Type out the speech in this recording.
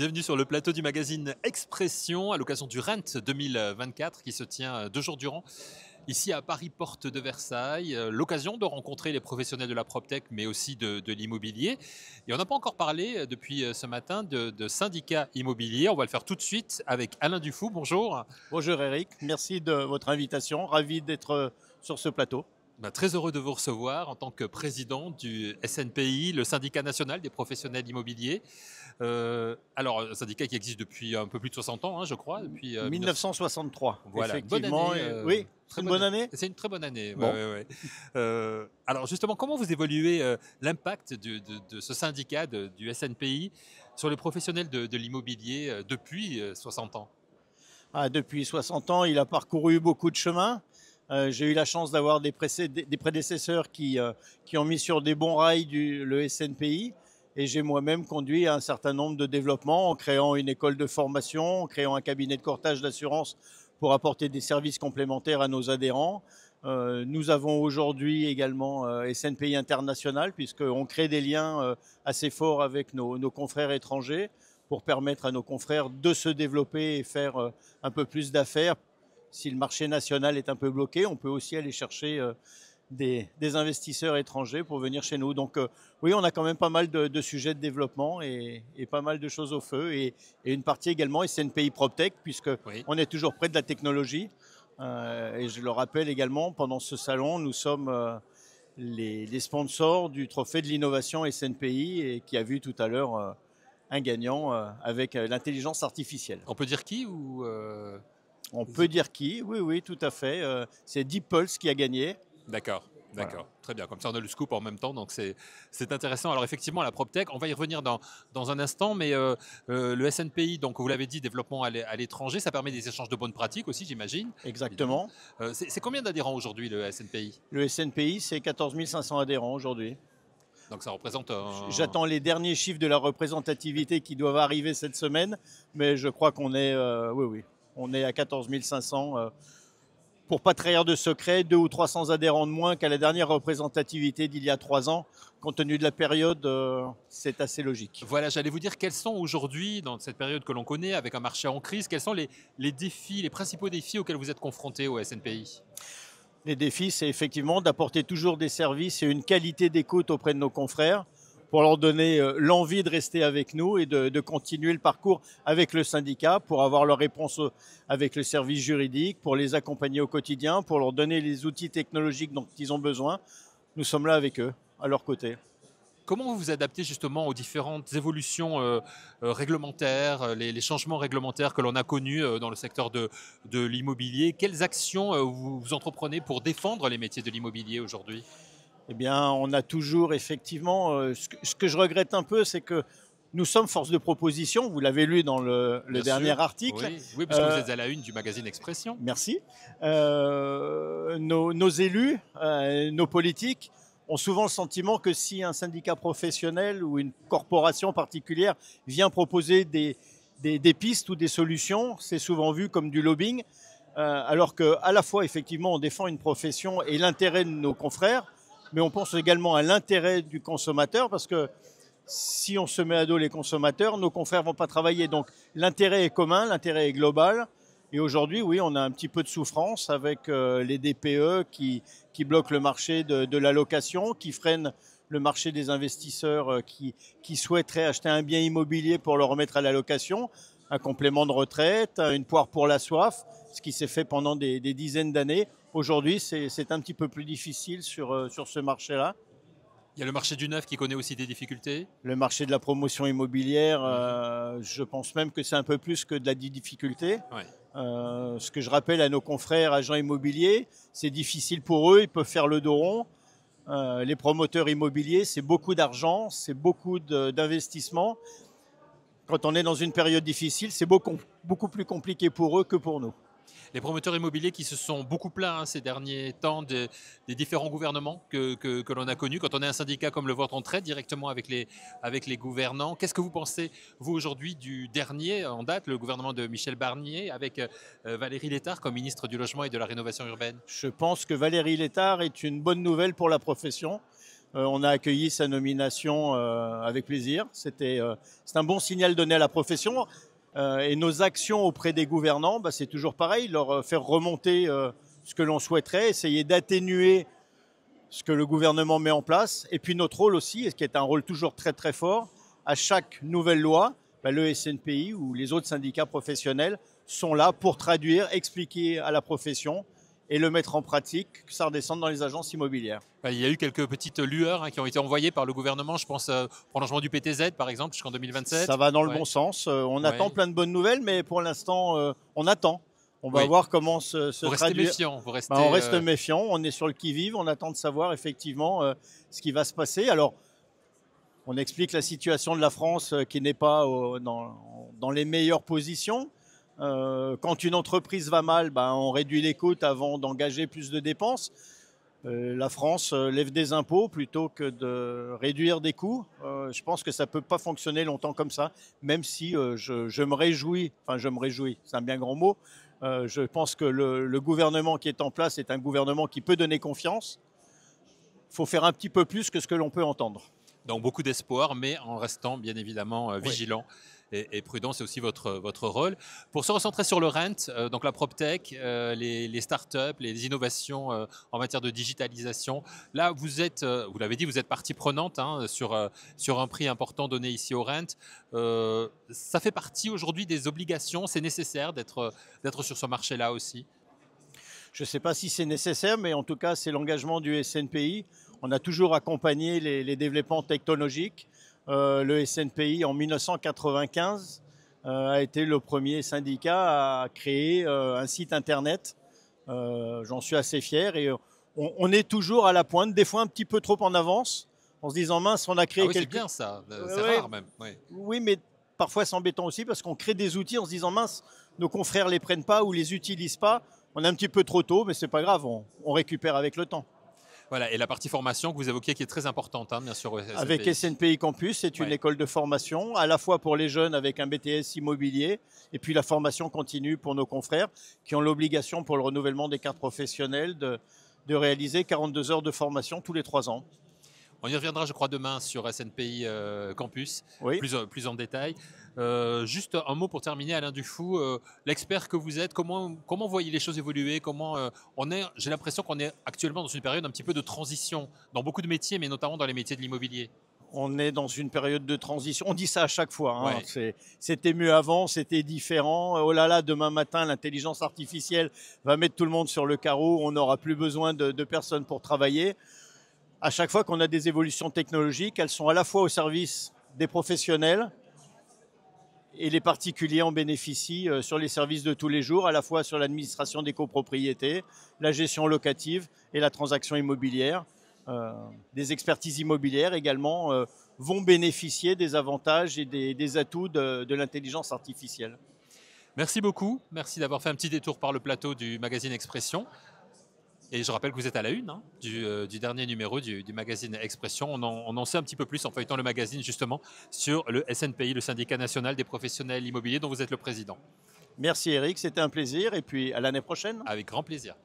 Bienvenue sur le plateau du magazine Expression à l'occasion du Rent 2024 qui se tient 2 jours durant ici à Paris, porte de Versailles. L'occasion de rencontrer les professionnels de la PropTech mais aussi de l'immobilier. Et on n'a pas encore parlé depuis ce matin de syndicats immobiliers. On va le faire tout de suite avec Alain Dufoux. Bonjour. Bonjour Eric, merci de votre invitation, ravi d'être sur ce plateau. Très heureux de vous recevoir en tant que président du SNPI, le syndicat national des professionnels immobiliers. Alors, un syndicat qui existe depuis un peu plus de 60 ans, je crois. Depuis 1963, voilà, effectivement. bonne année, oui, c'est une bonne année. C'est une très bonne année. Bon. Alors justement, comment vous évaluez l'impact de ce syndicat du SNPI sur les professionnels de l'immobilier depuis 60 ans? Depuis 60 ans, il a parcouru beaucoup de chemins. J'ai eu la chance d'avoir des prédécesseurs qui ont mis sur des bons rails le SNPI. Et j'ai moi-même conduit un certain nombre de développements en créant une école de formation, en créant un cabinet de courtage d'assurance pour apporter des services complémentaires à nos adhérents. Nous avons aujourd'hui également SNPI International, puisqu'on crée des liens assez forts avec nos confrères étrangers pour permettre à nos confrères de se développer et faire un peu plus d'affaires. Si le marché national est un peu bloqué, on peut aussi aller chercher des investisseurs étrangers pour venir chez nous. Donc oui, on a quand même pas mal de sujets de développement et pas mal de choses au feu. Et une partie également SNPI PropTech, puisqu'on est toujours près de la technologie. Et je le rappelle également, pendant ce salon, nous sommes les sponsors du trophée de l'innovation SNPI et qui a vu tout à l'heure un gagnant avec l'intelligence artificielle. On peut dire qui ou On peut dire qui, oui, tout à fait. C'est Deep Pulse qui a gagné. D'accord. Voilà. Très bien. Comme ça, on a le scoop en même temps, donc c'est intéressant. Alors effectivement, la PropTech, on va y revenir dans un instant, mais le SNPI, donc vous l'avez dit, développement à l'étranger, ça permet des échanges de bonnes pratiques aussi, j'imagine. Exactement. C'est combien d'adhérents aujourd'hui, le SNPI? Le SNPI, c'est 14 500 adhérents aujourd'hui. Donc ça représente J'attends les derniers chiffres de la représentativité qui doivent arriver cette semaine, mais je crois qu'on est, oui, on est à 14 500. Pour pas trahir de secret, 200 ou 300 adhérents de moins qu'à la dernière représentativité d'il y a 3 ans. Compte tenu de la période, c'est assez logique. Voilà, j'allais vous dire quels sont aujourd'hui, dans cette période que l'on connaît, avec un marché en crise, quels sont les défis, les principaux défis auxquels vous êtes confrontés au SNPI? Les défis, c'est effectivement d'apporter toujours des services et une qualité d'écoute auprès de nos confrères pour leur donner l'envie de rester avec nous et de continuer le parcours avec le syndicat pour avoir leur réponse avec le service juridique, pour les accompagner au quotidien, pour leur donner les outils technologiques dont ils ont besoin. Nous sommes là avec eux, à leur côté. Comment vous vous adaptez justement aux différentes évolutions réglementaires, les changements réglementaires que l'on a connus dans le secteur de l'immobilier? Quelles actions vous entreprenez pour défendre les métiers de l'immobilier aujourd'hui? Eh bien, on a toujours effectivement, ce que je regrette un peu, c'est que nous sommes force de proposition, vous l'avez lu dans le dernier article. Oui, parce que vous êtes à la une du magazine Expression. Merci. Nos élus, nos politiques ont souvent le sentiment que si un syndicat professionnel ou une corporation particulière vient proposer des pistes ou des solutions, c'est souvent vu comme du lobbying, alors qu'à la fois, effectivement, on défend une profession et l'intérêt de nos confrères, mais on pense également à l'intérêt du consommateur, parce que si on se met à dos les consommateurs, nos confrères ne vont pas travailler. Donc l'intérêt est commun, l'intérêt est global. Et aujourd'hui, oui, on a un petit peu de souffrance avec les DPE qui bloquent le marché de la location, qui freinent le marché des investisseurs qui souhaiteraient acheter un bien immobilier pour le remettre à la location, un complément de retraite, une poire pour la soif, ce qui s'est fait pendant des dizaines d'années. Aujourd'hui, c'est un petit peu plus difficile sur ce marché-là. Il y a le marché du neuf qui connaît aussi des difficultés. Le marché de la promotion immobilière, je pense même que c'est un peu plus que de la difficulté. Ouais. Ce que je rappelle à nos confrères agents immobiliers, c'est difficile pour eux, ils peuvent faire le dos rond. Les promoteurs immobiliers, c'est beaucoup d'argent, c'est beaucoup d'investissement. Quand on est dans une période difficile, c'est beaucoup plus compliqué pour eux que pour nous. Les promoteurs immobiliers qui se sont beaucoup plaints ces derniers temps des différents gouvernements que l'on a connus. Quand on est un syndicat comme le vôtre, on traite directement avec les gouvernants. Qu'est-ce que vous pensez, vous, aujourd'hui, du dernier en date, le gouvernement de Michel Barnier, avec Valérie Létard comme ministre du Logement et de la Rénovation urbaine? Je pense que Valérie Létard est une bonne nouvelle pour la profession. On a accueilli sa nomination avec plaisir. C'est un bon signal donné à la profession. Et nos actions auprès des gouvernants, c'est toujours pareil, leur faire remonter ce que l'on souhaiterait, essayer d'atténuer ce que le gouvernement met en place. Et puis notre rôle aussi, qui est un rôle toujours très très fort, à chaque nouvelle loi, le SNPI ou les autres syndicats professionnels sont là pour traduire, expliquer à la profession et le mettre en pratique, que ça redescende dans les agences immobilières. Il y a eu quelques petites lueurs qui ont été envoyées par le gouvernement, je pense prolongement du PTZ par exemple jusqu'en 2027. Ça va dans le bon sens. On attend plein de bonnes nouvelles, mais pour l'instant, on attend. On va voir comment se traduire. Méfiant, vous restez on reste méfiant, on est sur le qui-vive, on attend de savoir effectivement ce qui va se passer. Alors, on explique la situation de la France qui n'est pas dans les meilleures positions. Quand une entreprise va mal, on réduit les coûts avant d'engager plus de dépenses. La France lève des impôts plutôt que de réduire des coûts. Je pense que ça ne peut pas fonctionner longtemps comme ça, même si je me réjouis, c'est un bien grand mot. Je pense que le gouvernement qui est en place est un gouvernement qui peut donner confiance. Il faut faire un petit peu plus que ce que l'on peut entendre. Donc beaucoup d'espoir, mais en restant bien évidemment vigilant et prudent, c'est aussi votre rôle. Pour se recentrer sur le rent, donc la PropTech, les startups, les innovations en matière de digitalisation, là vous êtes, vous l'avez dit, vous êtes partie prenante sur un prix important donné ici au rent. Ça fait partie aujourd'hui des obligations, c'est nécessaire d'être sur ce marché-là aussi? Je ne sais pas si c'est nécessaire, mais en tout cas, c'est l'engagement du SNPI. On a toujours accompagné les développements technologiques. Le SNPI, en 1995, a été le premier syndicat à créer un site Internet. J'en suis assez fier. Et on est toujours à la pointe, des fois un petit peu trop en avance, en se disant, mince, on a créé c'est bien ça, c'est rare même. Oui, mais parfois c'est embêtant aussi parce qu'on crée des outils en se disant, mince, nos confrères ne les prennent pas ou les utilisent pas. On est un petit peu trop tôt, mais ce n'est pas grave, on récupère avec le temps. Voilà, et la partie formation que vous évoquiez qui est très importante, bien sûr. Avec SNPI Campus, c'est une école de formation, à la fois pour les jeunes avec un BTS immobilier, et puis la formation continue pour nos confrères qui ont l'obligation pour le renouvellement des cartes professionnelles de réaliser 42 heures de formation tous les 3 ans. On y reviendra, je crois, demain sur SNPI Campus, plus en détail. Juste un mot pour terminer, Alain Dufou, l'expert que vous êtes, comment voyez les choses évoluer? J'ai l'impression qu'on est actuellement dans une période un petit peu de transition dans beaucoup de métiers, mais notamment dans les métiers de l'immobilier. On est dans une période de transition. On dit ça à chaque fois. C'était mieux avant, c'était différent. Oh là là, demain matin, l'intelligence artificielle va mettre tout le monde sur le carreau. On n'aura plus besoin de personnes pour travailler. À chaque fois qu'on a des évolutions technologiques, elles sont à la fois au service des professionnels et les particuliers en bénéficient sur les services de tous les jours, à la fois sur l'administration des copropriétés, la gestion locative et la transaction immobilière. Des expertises immobilières également vont bénéficier des avantages et des atouts de l'intelligence artificielle. Merci beaucoup. Merci d'avoir fait un petit détour par le plateau du magazine Expression. Et je rappelle que vous êtes à la une du dernier numéro du magazine Expression. On en sait un petit peu plus en feuilletant le magazine justement sur le SNPI, le syndicat national des professionnels immobiliers dont vous êtes le président. Merci Eric, c'était un plaisir et puis à l'année prochaine. Avec grand plaisir.